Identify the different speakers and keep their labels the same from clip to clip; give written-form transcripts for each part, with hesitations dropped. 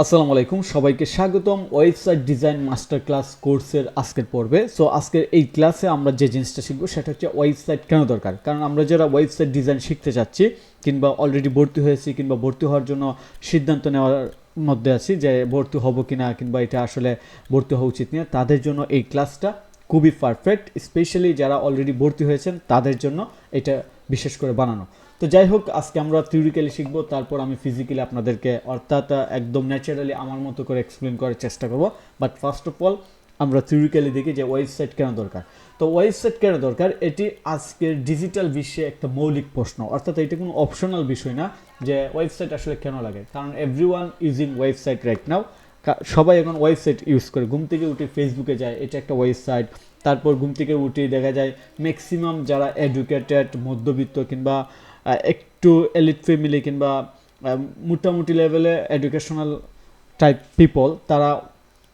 Speaker 1: আসসালামু আলাইকুম, সবাইকে স্বাগতম ওয়েবসাইট ডিজাইন মাস্টার ক্লাস কোর্সের আজকের পর্বে। সো আজকের এই ক্লাসে আমরা যে জিনিসটা শিখবো সেটা হচ্ছে ওয়েবসাইট কেন দরকার। কারণ আমরা যারা ওয়েবসাইট ডিজাইন শিখতে চাচ্ছি কিংবা অলরেডি ভর্তি হয়েছি কিংবা ভর্তি হওয়ার জন্য সিদ্ধান্ত নেওয়ার মধ্যে আছি যে ভর্তি হব কিনা কিংবা এটা আসলে ভর্তি হওয়া উচিত না, তাদের জন্য এই ক্লাসটা খুবই পারফেক্ট। স্পেশালি যারা অলরেডি ভর্তি হয়েছেন তাদের জন্য এটা বিশেষ করে বানানো। তো যাই হোক, আজকে আমরা থিওরিক্যালি শিখবো, তারপর আমি ফিজিক্যালি আপনাদেরকে অর্থাৎ একদম ন্যাচারালি আমার মতো করে এক্সপ্লেন করার চেষ্টা করব। বাট ফার্স্ট অফ অল আমরা থিওরিক্যালি দেখি যে ওয়েবসাইট কেন দরকার। তো ওয়েবসাইট কেন দরকার, এটি আজকের ডিজিটাল বিশ্বে একটা মৌলিক প্রশ্ন, অর্থাৎ এটা কোনো অপশনাল বিষয় না যে ওয়েবসাইট আসলে কেন লাগে। কারণ everyone using website right now. সবাই এখন ওয়েবসাইট ইউজ করে। ঘুম থেকে উঠে ফেসবুকে যায়, এটা একটা ওয়েবসাইট। তারপর ঘুম থেকে উঠে দেখা যায় ম্যাক্সিমাম যারা এডুকেটেড, মধ্যবিত্ত কিংবা একটু এলিট ফ্যামিলি কিংবা মোটামুটি লেভেলে এডুকেশনাল টাইপ পিপল, তারা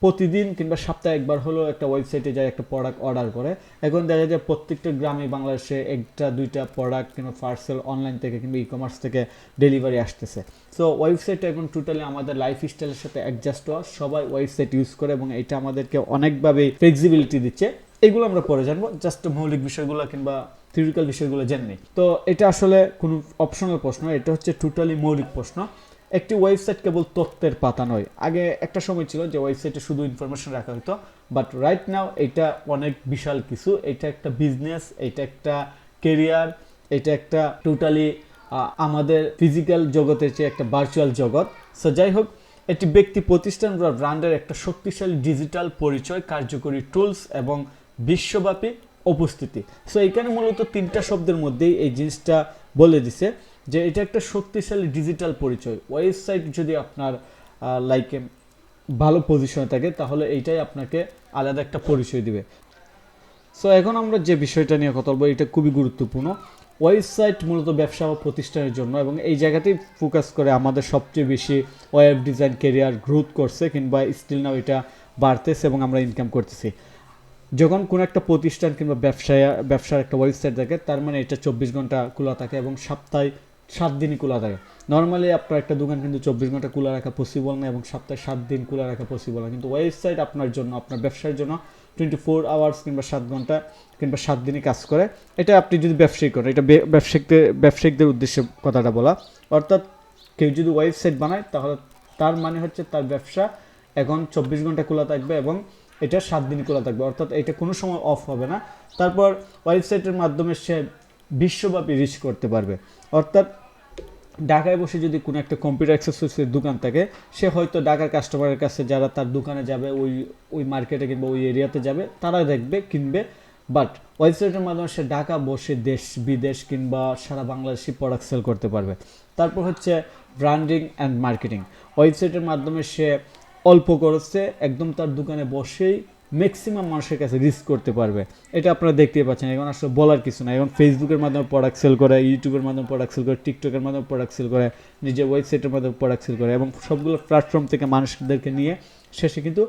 Speaker 1: প্রতিদিন কিংবা সপ্তাহে একবার হলেও একটা ওয়েবসাইটে যায়, একটা প্রোডাক্ট অর্ডার করে। এখন দেখা যায় প্রত্যেকটা গ্রামে বাংলাদেশে একটা দুইটা প্রোডাক্ট কিংবা পার্সেল অনলাইন থেকে কিংবা ই কমার্স থেকে ডেলিভারি আসতেছে। সো ওয়েবসাইটটা এখন টোটালি আমাদের লাইফ স্টাইলের সাথে অ্যাডজাস্ট হওয়া, সবাই ওয়েবসাইট ইউজ করে এবং এটা আমাদেরকে অনেকভাবে ফ্লেক্সিবিলিটি দিচ্ছে। এগুলো আমরা পরে জানবো, জাস্ট মৌলিক বিষয়গুলো কিংবা থিওরিক্যাল বিষয়গুলো জেনে। তো এটা আসলে কোনো অপশনাল প্রশ্ন, এটা হচ্ছে টোটালি মৌলিক প্রশ্ন। একটি ওয়েবসাইট কেবল তথ্যের পাতা নয়। আগে একটা সময় ছিল যে ওয়েবসাইটে শুধু ইনফরমেশন রাখা হতো, বাট রাইট নাও এটা অনেক বিশাল কিছু। এটা একটা বিজনেস, এটা একটা কেরিয়ার, এটা একটা টোটালি আমাদের ফিজিক্যাল জগতের চেয়ে একটা ভার্চুয়াল জগৎ। সো যাই হোক, এটি ব্যক্তি, প্রতিষ্ঠান বা ব্র্যান্ডের একটা শক্তিশালী ডিজিটাল পরিচয়, কার্যকরী টুলস এবং বিশ্বব্যাপী উপস্থিতি। সো এখানে মূলত তিনটা শব্দের মধ্যেই এই জিনিসটা বলে দিছে যে এটা একটা শক্তিশালী ডিজিটাল পরিচয়। ওয়েবসাইট যদি আপনার লাইক ভালো পজিশনে থাকে তাহলে এইটাই আপনাকে আলাদা একটা পরিচয় দিবে। সো এখন আমরা যে বিষয়টা নিয়ে কথা বলবো এটা খুবই গুরুত্বপূর্ণ। ওয়েবসাইট মূলত ব্যবসা ও প্রতিষ্ঠানের জন্য, এবং এই জায়গাতেই ফোকাস করে আমাদের সবচেয়ে বেশি ওয়েব ডিজাইন কেরিয়ার গ্রোথ করছে কিংবা স্টিল নাও এটা বাড়তেছে এবং আমরা ইনকাম করতেছি। যখন কোনো একটা প্রতিষ্ঠান কিংবা ব্যবসার একটা ওয়েবসাইট থাকে, তার মানে এটা 24 ঘন্টা খোলা থাকে এবং সপ্তাহে 7 দিনই খোলা থাকে। নর্মালি আপনার একটা দোকান কিন্তু 24 ঘন্টা খোলা রাখা পসিবল না এবং সপ্তাহে 7 দিন খোলা রাখা পসিবল না, কিন্তু ওয়েবসাইট আপনার জন্য, আপনার ব্যবসার জন্য 24 আওয়ার্স কিংবা 7 ঘন্টা কিংবা 7 দিনই কাজ করে। এটা আপনি যদি ব্যবসায়ী করেন, এটা ব্যবসায়িকদের উদ্দেশ্যে কথাটা বলা। অর্থাৎ কেউ যদি ওয়েবসাইট বানায় তাহলে তার মানে হচ্ছে তার ব্যবসা এখন 24 ঘন্টা খোলা থাকবে এবং এটা 7 দিন খোলা থাকবে, অর্থাৎ এটা কোনো সময় অফ হবে না। তারপর ওয়েবসাইটের মাধ্যমে সে বিশ্বব্যাপী রিচ করতে পারবে। অর্থাৎ ঢাকায় বসে যদি কোনো একটা কম্পিউটার অ্যাক্সেসরিজের দোকান থাকে, সে হয়তো ঢাকার কাস্টমারের কাছে যারা তার দোকানে যাবে, ওই মার্কেটে কিংবা ওই এরিয়াতে যাবে, তারা দেখবে, কিনবে। বাট ওয়েবসাইটের মাধ্যমে সে ঢাকা বসে দেশ বিদেশ কিংবা সারা বাংলাদেশি প্রোডাক্ট সেল করতে পারবে। তারপর হচ্ছে ব্র্যান্ডিং অ্যান্ড মার্কেটিং। ওয়েবসাইটের মাধ্যমে সে অল্প খরচে একদম তার দোকানে বসেই ম্যাক্সিমাম মানুষের কাছে রিচ করতে পারবে। এটা আপনারা দেখতেই পাচ্ছেন, এখন আসলে বলার কিছু না। এখন ফেসবুকের মাধ্যমে প্রোডাক্ট সেল করে, ইউটিউবের মাধ্যমে প্রোডাক্ট সেল করে, টিকটকের মাধ্যমে প্রোডাক্ট সেল করে, নিজের ওয়েবসাইটের মাধ্যমে প্রোডাক্ট সেল করে এবং সবগুলো প্ল্যাটফর্ম থেকে মানুষদেরকে নিয়ে শেষে কিন্তু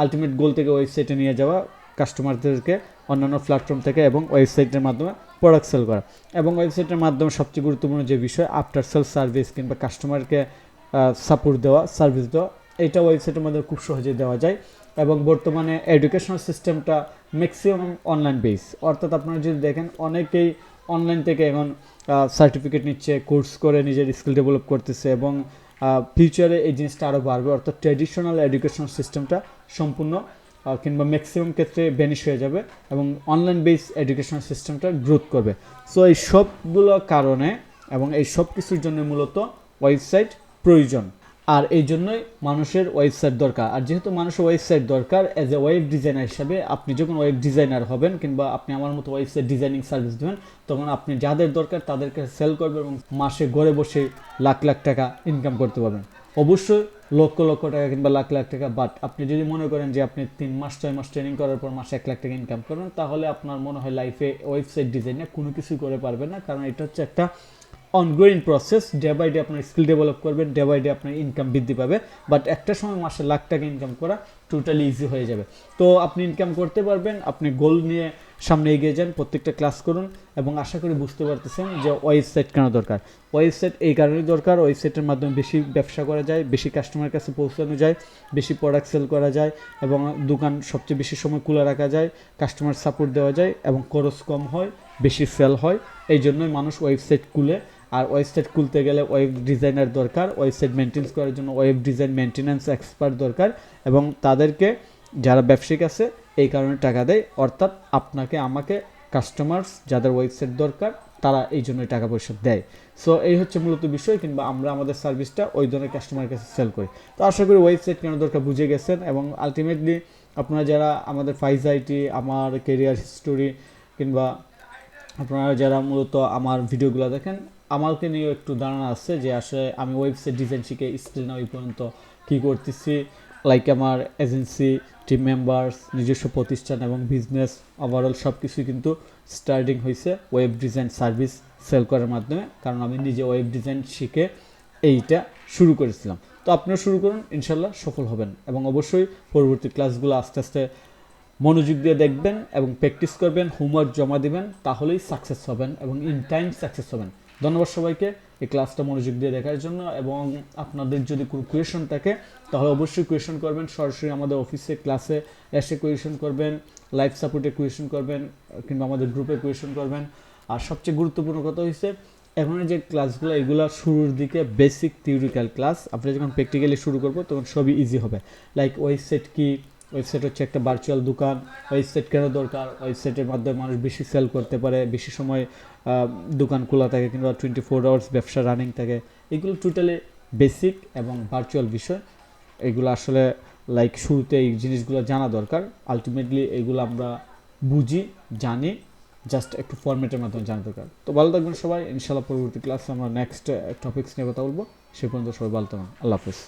Speaker 1: আলটিমেট গোল থেকে ওয়েবসাইটে নিয়ে যাওয়া কাস্টমারদেরকে অন্যান্য প্ল্যাটফর্ম থেকে এবং ওয়েবসাইটের মাধ্যমে প্রোডাক্ট সেল করা। এবং ওয়েবসাইটের মাধ্যমে সবচেয়ে গুরুত্বপূর্ণ যে বিষয়, আফটার সেল সার্ভিস কিংবা কাস্টমারকে সাপোর্ট দেওয়া, সার্ভিস দেওয়া, এটা ওয়েবসাইটের মধ্যে খুব সহজে দেওয়া যায়। এবং বর্তমানে এডুকেশনাল সিস্টেমটা ম্যাক্সিমাম অনলাইন বেস, অর্থাৎ আপনারা যদি দেখেন অনেকেই অনলাইন থেকে এখন সার্টিফিকেট নিচ্ছে, কোর্স করে নিজের স্কিল ডেভেলপ করতেছে এবং ফিউচারে এই জিনিসটা আরও বাড়বে। অর্থাৎ ট্র্যাডিশনাল এডুকেশনাল সিস্টেমটা সম্পূর্ণ কিংবা ম্যাক্সিমাম ক্ষেত্রে ভ্যানিশ হয়ে যাবে এবং অনলাইন বেস এডুকেশনাল সিস্টেমটা গ্রোথ করবে। সো এই সবগুলো কারণে এবং এই সব কিছুর জন্য মূলত ওয়েবসাইট প্রয়োজন, আর এই জন্যই মানুষের ওয়েবসাইট দরকার। আর যেহেতু মানুষের ওয়েবসাইট দরকার, অ্যাজ এ ওয়েব ডিজাইনার হিসাবে আপনি যখন ওয়েব ডিজাইনার হবেন কিংবা আপনি আমার মতো ওয়েবসাইট ডিজাইনিং সার্ভিস দেবেন, তখন আপনি যাদের দরকার তাদেরকে সেল করবেন এবং মাসে ঘরে বসে লাখ লাখ টাকা ইনকাম করতে পারবেন। অবশ্যই লক্ষ লক্ষ টাকা কিংবা লাখ লাখ টাকা। বাট আপনি যদি মনে করেন যে আপনি 3 মাস 6 মাস ট্রেনিং করার পর মাসে 1 লাখ টাকা ইনকাম করবেন, তাহলে আপনার মনে হয় লাইফে ওয়েবসাইট ডিজাইনে কোনো কিছুই করে পারবেন না। কারণ এটা হচ্ছে একটা ongoing process, day by day আপনার স্কিল ডেভেলপ করবেন, ডে বাই ডে আপনার ইনকাম বৃদ্ধি পাবে, বাট একটা সময় মাসে লাখ টাকা ইনকাম করা টোটালি ইজি হয়ে যাবে। তো আপনি ইনকাম করতে পারবেন, আপনি গোল নিয়ে সামনে এগিয়ে যান, প্রত্যেকটা ক্লাস করুন, এবং আশা করি বুঝতে পারতেছেন যে ওয়েবসাইট কেন দরকার। ওয়েবসাইট এই কারণেই দরকার, ওয়েবসাইটের মাধ্যমে বেশি ব্যবসা করা যায়, বেশি কাস্টমারের কাছে পৌঁছানো যায়, বেশি প্রোডাক্ট সেল করা যায়, এবং দোকান সবচেয়ে বেশি সময় খোলা রাখা যায়, কাস্টমার সাপোর্ট দেওয়া যায়, এবং খরচ কম হয়, বেশি সেল হয়। এই জন্যই মানুষ ওয়েবসাইট খুলে। আর ওয়েবসাইট খুলতে গেলে ওয়েব ডিজাইনার দরকার, ওয়েবসাইট মেনটেন্স করার জন্য ওয়েব ডিজাইন মেনটেন্যান্স এক্সপার্ট দরকার, এবং তাদেরকে যারা ব্যবসায়িক আছে এই কারণে টাকা দেয়, অর্থাৎ আপনাকে আমাকে কাস্টমার্স যাদের ওয়েবসাইট দরকার তারা এই জন্যই টাকা পয়সা দেয়। সো এই হচ্ছে মূলত বিষয়, কিংবা আমরা আমাদের সার্ভিসটা ওই ধরনের কাস্টমারের কাছে সেল করি। তো আশা করি ওয়েবসাইট কেন দরকার বুঝে গেছেন, এবং আলটিমেটলি আপনারা যারা আমাদের ফাইজ আইটি, আমার কেরিয়ার হিস্টোরি, কিংবা আপনারা যারা মূলত আমার ভিডিওগুলো দেখেন, আমাকে নিয়েও একটু ধারণা আছে যে আসলে আমি ওয়েবসাইট ডিজাইন শিখে স্টিল না ওই পর্যন্ত কী করতেছি। লাইক আমার এজেন্সি, টিম মেম্বার্স, নিজস্ব প্রতিষ্ঠান এবং বিজনেস ওভারঅল সব কিছুই কিন্তু স্টার্টিং হয়েছে ওয়েব ডিজাইন সার্ভিস সেল করার মাধ্যমে, কারণ আমি নিজে ওয়েব ডিজাইন শিখে এইটা শুরু করেছিলাম। তো আপনারা শুরু করুন, ইনশাল্লাহ সফল হবেন, এবং অবশ্যই পরবর্তী ক্লাসগুলো আস্তে আস্তে মনোযোগ দিয়ে দেখবেন এবং প্র্যাকটিস করবেন, হোমওয়ার্ক জমা দিবেন, তাহলেই সাকসেস হবেন এবং ইন টাইম সাকসেস হবেন। ধন্যবাদ সবাইকে এই ক্লাসটা মনোযোগ দিয়ে দেখার জন্য, এবং আপনাদের যদি কোনো কোয়েশন থাকে তাহলে অবশ্যই কোয়েশন করবেন, সরাসরি আমাদের অফিসে ক্লাসে এসে কোয়েশন করবেন, লাইভ সাপোর্টে কোয়েশন করবেন, কিংবা আমাদের গ্রুপে কোয়েশন করবেন। আর সবচেয়ে গুরুত্বপূর্ণ কথা হচ্ছে এখন যে ক্লাসগুলো এগুলো শুরুর দিকে বেসিক থিওরিক্যাল ক্লাস, আমরা যখন প্র্যাকটিক্যালি শুরু করবো তখন সবই ইজি হবে। লাইক ওয়েবসাইট কি, ওয়েবসাইট হচ্ছে একটা ভার্চুয়াল দোকান, ওয়েবসাইট কেন দরকার, ওয়েবসাইটের মাধ্যমে মানুষ বেশি সেল করতে পারে, বেশি সময় দোকান খোলা থাকে, কিংবা 24 আওয়ার্স ব্যবসা রানিং থাকে, এগুলো টোটালি বেসিক এবং ভার্চুয়াল বিষয়। এগুলো আসলে লাইক শুরুতে এই জিনিসগুলো জানা দরকার। আলটিমেটলি এগুলো আমরা বুঝি, জানি, জাস্ট একটু ফরম্যাটের মাধ্যমে জানা দরকার। তো ভালো থাকবেন সবাই, ইনশাল্লাহ পরবর্তী ক্লাসে আমরা নেক্সট টপিকস নিয়ে কথা বলবো। সে পর্যন্ত সবাই ভালো থাকবেন, আল্লাহ হাফিজ।